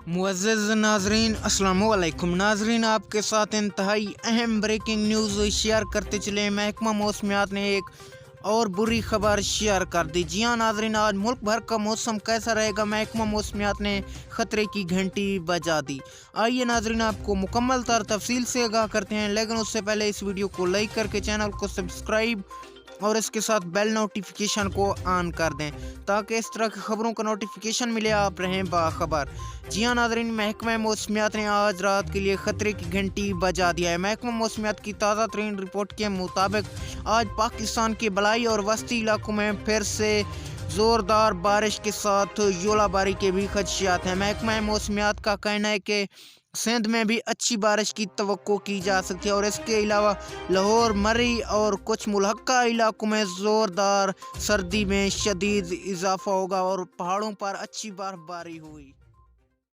मुअज़्ज़ज़ नाज़रीन, अस्सलामु अलैकुम। नाज़रीन, आपके साथ इंतहाई अहम ब्रेकिंग न्यूज़ शेयर करते चले। महकमा मौसमियात ने एक और बुरी खबर शेयर कर दी। जी हाँ नाज़रीन, आज मुल्क भर का मौसम कैसा रहेगा, महकमा मौसमियात ने ख़तरे की घंटी बजा दी। आइए नाज़रीन, आपको मुकम्मल तफसील से आगाह करते हैं, लेकिन उससे पहले इस वीडियो को लाइक करके चैनल को सब्सक्राइब और इसके साथ बेल नोटिफिकेशन को ऑन कर दें, ताकि इस तरह की खबरों का नोटिफिकेशन मिले, आप रहें बाखबर। जी हाँ नाज़रीन, महकमा मौसमियात ने आज रात के लिए ख़तरे की घंटी बजा दिया है। महकमा मौसमियात की ताज़ा तरीन रिपोर्ट के मुताबिक आज पाकिस्तान के बलाई और वस्ती इलाकों में फिर से ज़ोरदार बारिश के साथ ओलाबारी के भी खदशात हैं। महकमा मौसमियात का कहना है कि सिंध में भी अच्छी बारिश की तवक्को की जा सकती है और इसके अलावा लाहौर, मरी और कुछ मुल्हक्का इलाकों में ज़ोरदार सर्दी में शदीद इजाफा होगा और पहाड़ों पर अच्छी बर्फबारी हुई।